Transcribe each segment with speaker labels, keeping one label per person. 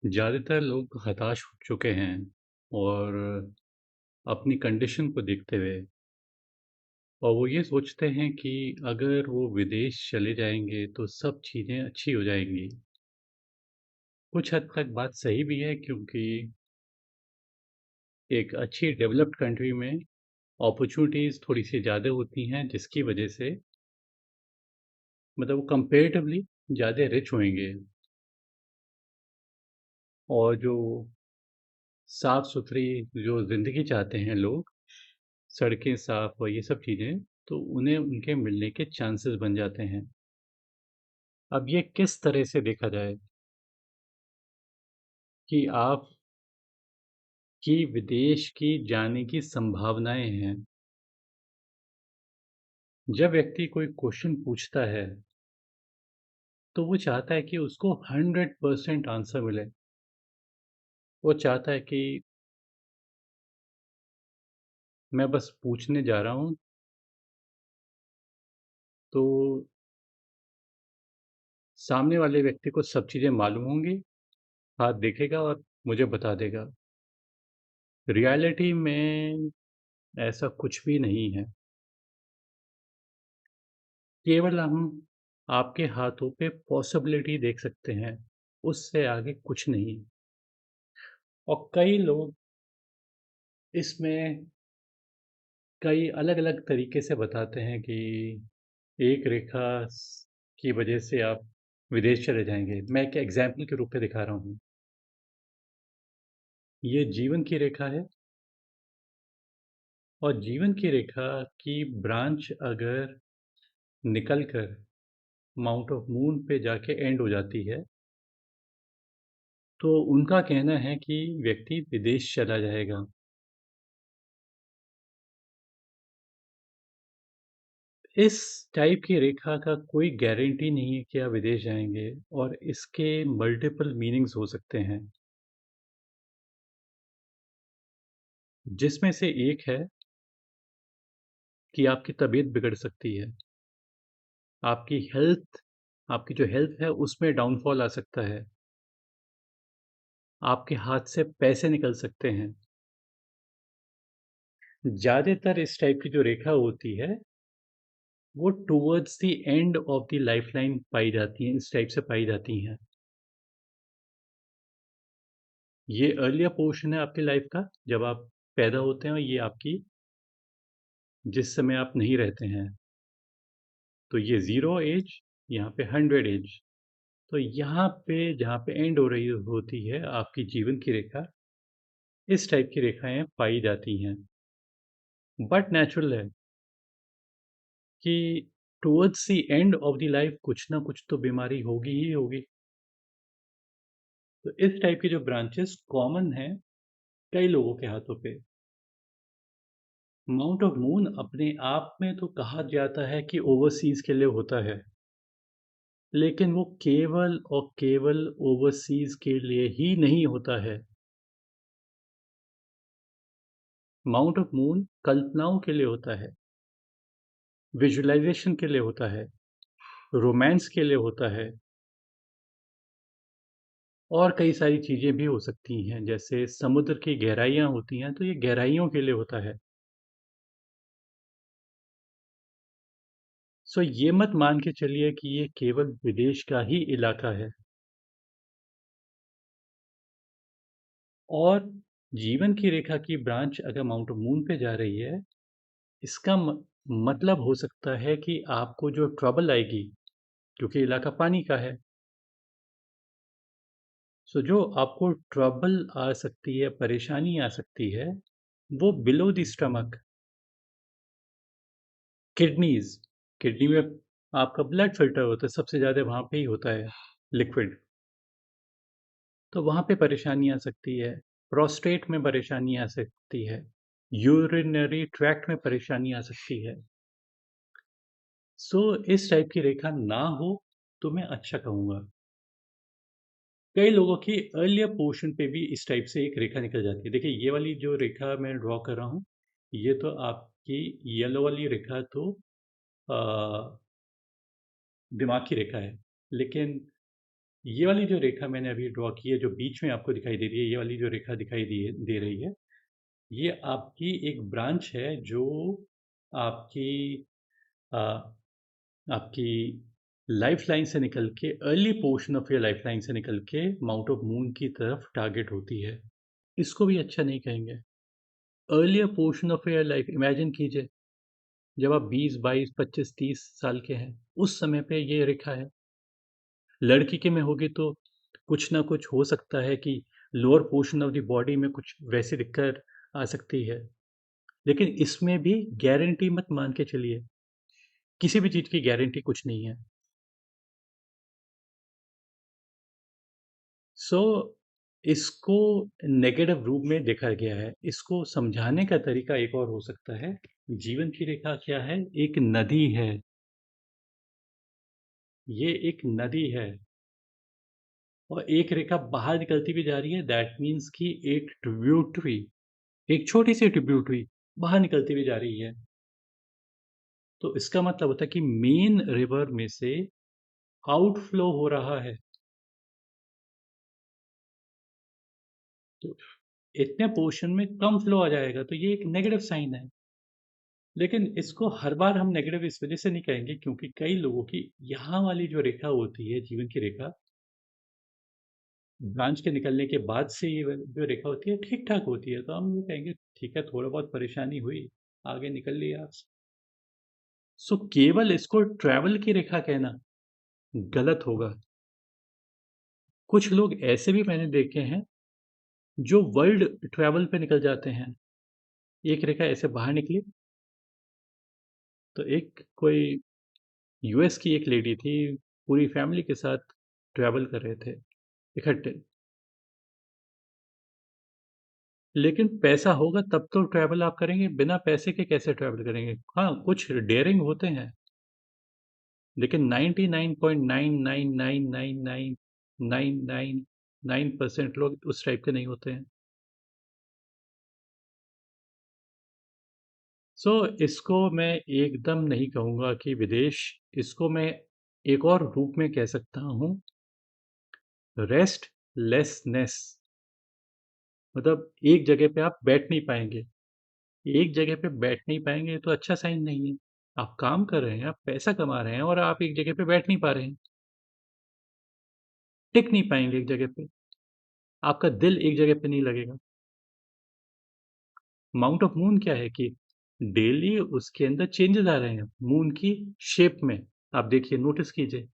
Speaker 1: ज़्यादातर लोग हताश हो चुके हैं और अपनी कंडीशन को देखते हुए और वो ये सोचते हैं कि अगर वो विदेश चले जाएँगे तो सब चीज़ें अच्छी हो जाएँगी। कुछ हद तक बात सही भी है क्योंकि एक अच्छी डेवलप्ड कंट्री में अपॉर्च्युनिटीज़ थोड़ी-सी ज़्यादा होती हैं जिसकी वजह से मतलब वो कंपैरेटिवली ज़्यादा रिच होएँगे और जो साफ-सुथरी जो ज़िंदगी चाहते हैं लोग, सड़कें साफ और ये सब चीज़ें, तो उन्हें उनके मिलने के चांसेस बन जाते हैं। अब ये किस तरह से देखा जाए कि आपकी विदेश की जाने की संभावनाएँ हैं। जब व्यक्ति कोई क्वेश्चन पूछता है, तो वो चाहता है कि उसको 100% आंसर मिले। वो चाहता है कि मैं बस पूछने जा रहा हूँ, तो सामने वाले व्यक्ति को सब चीज़ें मालूम होंगी, हाथ देखेगा और मुझे बता देगा। रियलिटी में ऐसा कुछ भी नहीं है। केवल हम आपके हाथों पे पॉसिबिलिटी देख सकते हैं, उससे आगे कुछ नहीं। और कई लोग इसमें कई अलग-अलग तरीके से बताते हैं कि एक रेखा की वजह से आप विदेश चले जाएँगे। मैं एक एग्ज़ाम्पल के रूप में दिखा रहा हूँ। ये जीवन की रेखा है और जीवन की रेखा की ब्रांच अगर निकल कर माउंट ऑफ मून पे जाके एंड हो जाती है, तो उनका कहना है कि व्यक्ति विदेश चला जाएगा। इस टाइप की रेखा का कोई गारंटी नहीं है कि आप विदेश जाएँगे और इसके मल्टीपल मीनिंग्स हो सकते हैं, जिसमें से एक है कि आपकी तबीयत बिगड़ सकती है। आपकी जो हेल्थ है उसमें डाउनफॉल आ सकता है। आपके हाथ से पैसे निकल सकते हैं। ज़्यादातर इस टाइप की जो रेखा होती है, वो towards the end of the lifeline पाई जाती हैं, इस टाइप से पाई जाती हैं। ये अर्लियर पोर्शन है आपकी लाइफ़ का, जब आप पैदा होते हैं और ये आपकी जिस समय आप नहीं रहते हैं। तो ये 0 एज, यहाँ पे 100 एज। तो यहाँ पे जहाँ पे एंड हो रही होती है आपकी जीवन की रेखा, इस टाइप की रेखाएँ पाई जाती हैं। बट नेचुरल है कि towards the end of the life कुछ ना कुछ तो बीमारी होगी ही होगी। तो इस टाइप की जो ब्रांचेस कॉमन हैं कई लोगों के हाथों पे। माउंट ऑफ मून अपने आप में तो कहा जाता है कि ओवरसीज़ के लिए होता है, लेकिन वो केवल और केवल ओवरसीज़ के लिए ही नहीं होता है। माउंट ऑफ मून कल्पनाओं के लिए होता है, विजुअलाइज़ेशन के लिए होता है, रोमांस के लिए होता है और कई सारी चीज़ें भी हो सकती हैं, जैसे समुद्र की गहराइयाँ होती हैं, तो ये गहराइयों के लिए होता है। सो ये मत मान के चलिए कि ये केवल विदेश का ही इलाका है और जीवन की रेखा की ब्रांच अगर माउंट मून पे जा रही है, इसका मतलब हो सकता है कि आपको जो ट्रबल आएगी, क्योंकि इलाका पानी का है, सो जो आपको ट्रबल आ सकती है, परेशानी आ सकती है, वो below the stomach, kidneys, kidney में आपका ब्लड फ़िल्टर होता है, सबसे ज़्यादा वहाँ पे ही होता है लिक्विड। तो वहाँ पे परेशानी आ सकती है, प्रोस्टेट में परेशानी आ सकती है, यूरिनरी ट्रैक्ट में परेशानी आ सकती है। सो इस टाइप की रेखा ना हो, तो मैं अच्छा कहूँगा। कई लोगों की अर्लियर पोर्शन पे भी इस टाइप से एक रेखा निकल जाती है। देखिए, ये वाली जो रेखा मैं ड्रॉ कर रहा हूँ, ये तो आपकी येलो वाली रेखा तो अ, दिमाग की रेखा है। लेकिन ये वाली जो रेखा मैंने अभी ड्रॉ की है, जो बीच में आपको दिखाई दे रही है, ये वाली जो रेखा दिखाई दे रही है, ये आपकी एक ब्रांच है जो आपकी आ, आपकी लाइफ लाइन से निकल के, early portion of your life line से निकल के माउंट ऑफ मून की तरफ टारगेट होती है। इसको भी अच्छा नहीं कहेंगे। Earlier portion of your life, imagine कीजिए जब आप 20, 22, 25, 30 साल के हैं, उस समय पे ये रेखा है। लड़की के में होगी तो कुछ ना कुछ हो सकता है कि lower portion of the body में कुछ वैसी दिक्कत आ सकती है, लेकिन इसमें भी गारंटी मत मान के चलिए, किसी भी चीज़ की गारंटी कुछ नहीं है। सो इसको नेगेटिव रूप में देखा गया है। इसको समझाने का तरीका एक और हो सकता है। जीवन की रेखा क्या है? एक नदी है। ये एक नदी है और एक रेखा बाहर निकलती भी जा रही है। दैट मीन्स कि एक ट्रिब्यूटरी, एक छोटी सी ट्रिब्यूटरी बाहर निकलती भी जा रही है। तो इसका मतलब होता है कि मेन रिवर में से आउटफ्लो हो रहा है। तो इतने पोर्शन में कम फ्लो आ जाएगा, तो ये एक नेगेटिव साइन है। लेकिन इसको हर बार हम नेगेटिव इस वजह से नहीं कहेंगे क्योंकि कई लोगों की यहाँ वाली जो रेखा होती है, जीवन की रेखा, ब्रांच के निकलने के बाद से ये जो रेखा होती है ठीक ठाक होती है, तो हम ये कहेंगे ठीक है, थोड़ा बहुत परेशानी हुई, आगे निकल लिया। सो केवल इसको ट्रैवल की रेखा कहना गलत होगा। कुछ लोग ऐसे भी मैंने देखे हैं जो वर्ल्ड ट्रैवल पे निकल जाते हैं। एक रेखा ऐसे बाहर निकली तो एक कोई यूएस की एक लेडी थी, पूरी फैमिली के साथ ट्रैवल कर रहे थे इकट्ठे। लेकिन पैसा होगा तब तो ट्रैवल आप करेंगे, बिना पैसे के कैसे ट्रैवल करेंगे? हाँ, कुछ डेयरिंग होते हैं, लेकिन 99.9999999% लोग उस टाइप के नहीं होते हैं। सो इसको मैं एकदम नहीं कहूँगा कि विदेश, इसको मैं एक और रूप में कह सकता हूँ, रेस्टलेसनेस। मतलब एक जगह पे आप बैठ नहीं पाएंगे। एक जगह पे बैठ नहीं पाएंगे तो अच्छा साइन नहीं है। आप काम कर रहे हैं, आप पैसा कमा रहे हैं और आप एक जगह पे बैठ नहीं पा रहे हैं, टिक नहीं पाएंगे एक जगह पे, आपका दिल एक जगह पे नहीं लगेगा। माउंट ऑफ मून क्या है कि डेली उसके अंदर चेंजेस आ रहे हैं मून की शेप में। आप देखिए, नोटिस कीजिए,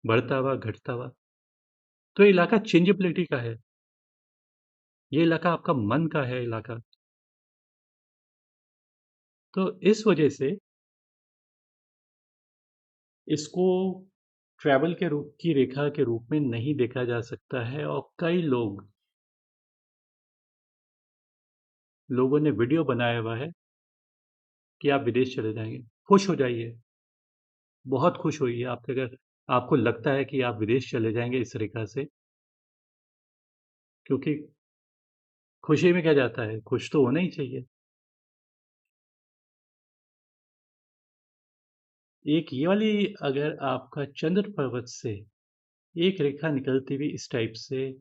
Speaker 1: बढ़ता हुआ, घटता हुआ। तो ये इलाका चेंजेबिलिटी का है। ये इलाका आपका मन का है इलाका। तो इस वजह से इसको ट्रैवल के रूप की रेखा के रूप में नहीं देखा जा सकता है। और कई लोगों ने वीडियो बनाया हुआ है कि आप विदेश चले जाएंगे। खुश हो जाइए, बहुत खुश होइए। आप अगर आपको लगता है कि आप विदेश चले जाएंगे इस रेखा से, क्योंकि खुशी में क्या जाता है, खुश तो होना ही चाहिए। एक ये वाली, अगर आपका चंद्र पर्वत से एक रेखा निकलती हुई इस टाइप से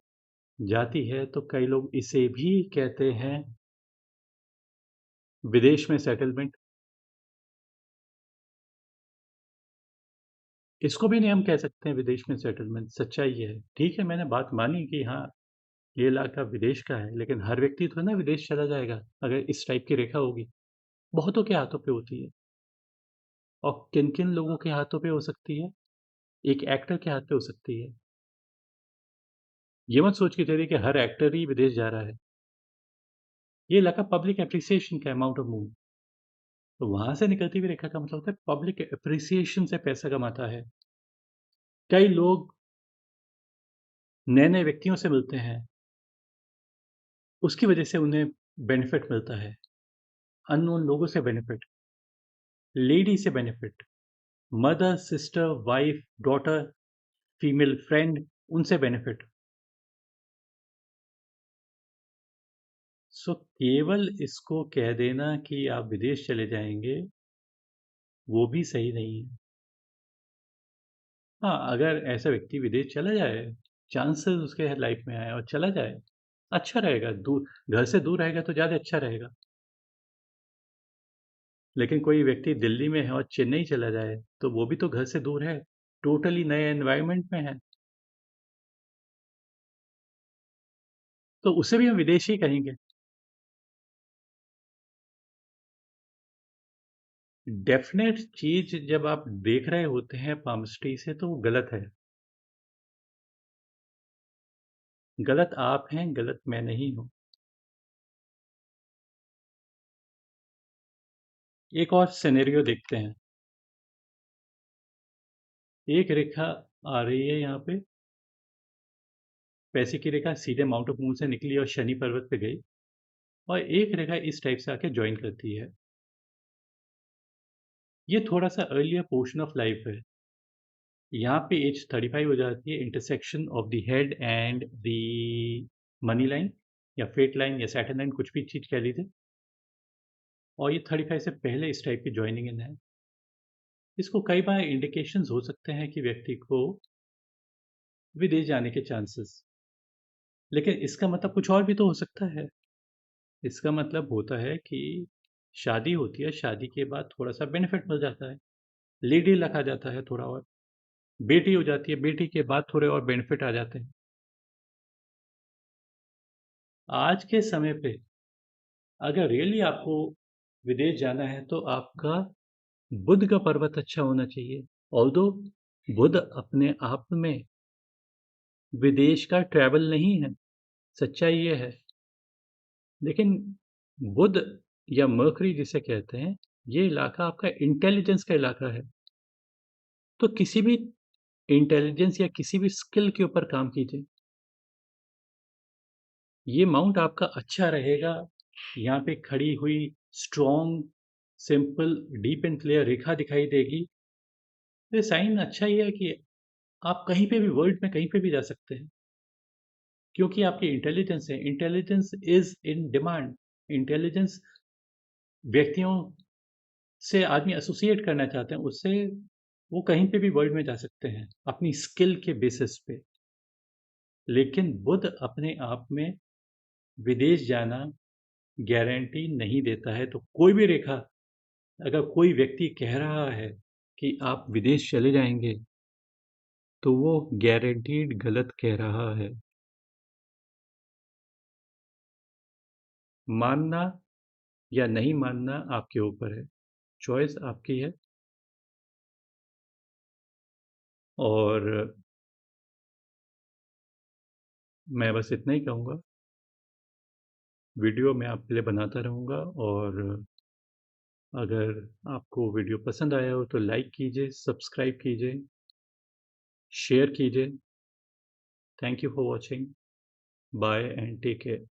Speaker 1: जाती है तो कई लोग इसे भी कहते हैं विदेश में सेटलमेंट। इसको भी नहीं हम कह सकते हैं विदेश में सेटलमेंट। सच्चाई ये है, ठीक है, मैंने बात मानी कि हाँ, ये इलाका विदेश का है, लेकिन हर व्यक्ति तो ना विदेश चला जाएगा अगर इस टाइप की रेखा होगी। बहुतों के हाथों पे होती है। और किन किन लोगों के हाथों पे हो सकती है? एक एक्टर के हाथ पे हो सकती है। ये मत सोच के चलिए कि हर एक्टर ही विदेश जा रहा है। ये इलाका पब्लिक एप्रिसिएशन का है, माउंट ऑफ मून। तो वहां से निकलती हुई रेखा का मतलब होता है पब्लिक एप्रिसिएशन से पैसा कमाता है। कई लोग नए नए व्यक्तियों से मिलते हैं, उसकी वजह से उन्हें बेनिफिट मिलता है। अननोन लोगों से बेनिफिट, लेडी से benefit, mother, sister, wife, daughter, female friend, उनसे बेनिफिट। सो केवल इसको कह देना कि आप विदेश चले जाएंगे, वो भी सही नहीं है। हाँ, अगर ऐसा व्यक्ति विदेश चला जाए, चांसेस उसके लाइफ में आए और चला जाए, अच्छा रहेगा। दूर, घर से दूर रहेगा तो ज़्यादा अच्छा रहेगा। लेकिन कोई व्यक्ति दिल्ली में है और चेन्नई चला जाए, तो वो भी तो घर से दूर है, टोटली नए एनवायरनमेंट में है, तो उसे भी हम विदेशी कहेंगे। डेफ़िनेट चीज़ जब आप देख रहे होते हैं पामस्ट्री से, तो वो गलत है। गलत आप हैं, गलत मैं नहीं हूँ। एक और सिनेरियो देखते हैं। एक रेखा आ रही है यहाँ पे, पैसे की रेखा सीधे माउंट आबू से निकली और शनि पर्वत पे गई, और एक रेखा इस टाइप से आके जॉइन करती है। ये थोड़ा-सा अर्लियर पोर्शन ऑफ लाइफ है। यहाँ पे एज 35 हो जाती है, intersection of the head and the money line या फेट लाइन या सैटर्न लाइन, कुछ भी चीज़ कह लीजिए। और ये 35 से पहले इस टाइप की जॉइनिंग इन है। इसको कई बार इंडिकेशंस हो सकते हैं कि व्यक्ति को विदेश जाने के चांसेस, लेकिन इसका मतलब कुछ और भी तो हो सकता है। इसका मतलब होता है कि शादी होती है, शादी के बाद थोड़ा-सा बेनिफिट मिल जाता है, लेडी लक आ जाता है थोड़ा और, बेटी हो जाती है, बेटी के बाद थोड़े और बेनिफिट आ जाते हैं। आज के समय पे अगर रियली आपको विदेश जाना है तो आपका बुध का पर्वत अच्छा होना चाहिए। ऑल्दो बुध अपने आप में विदेश का ट्रैवल नहीं है, सच्चाई ये है। लेकिन बुध या मर्करी जिसे कहते हैं, ये इलाका आपका इंटेलिजेंस का इलाका है। तो किसी भी इंटेलिजेंस या किसी भी स्किल के ऊपर काम कीजिए। ये माउंट आपका अच्छा रहेगा। यहाँ पे खड़ी हुई strong, simple, deep and clear रेखा दिखाई देगी। ये साइन अच्छा ही है कि आप कहीं पे भी वर्ल्ड में कहीं पे भी जा सकते हैं, क्योंकि आपकी इंटेलिजेंस है। Intelligence is in demand. Intelligence व्यक्तियों से आदमी एसोसिएट करना चाहते हैं, उससे वो कहीं पे भी वर्ल्ड में जा सकते हैं अपनी स्किल के बेसिस पे। लेकिन बुध अपने आप में विदेश जाना गारंटी नहीं देता है। तो कोई भी रेखा, अगर कोई व्यक्ति कह रहा है कि आप विदेश चले जाएंगे, तो वो गारंटीड गलत कह रहा है। मानना या नहीं मानना आपके ऊपर है, चॉइस आपकी है। और मैं बस इतना ही कहूँगा, वीडियो मैं आपके लिए बनाता रहूँगा। और अगर आपको वीडियो पसंद आया हो तो लाइक कीजिए, सब्सक्राइब कीजिए, शेयर कीजिए। Thank you for watching. Bye and take care.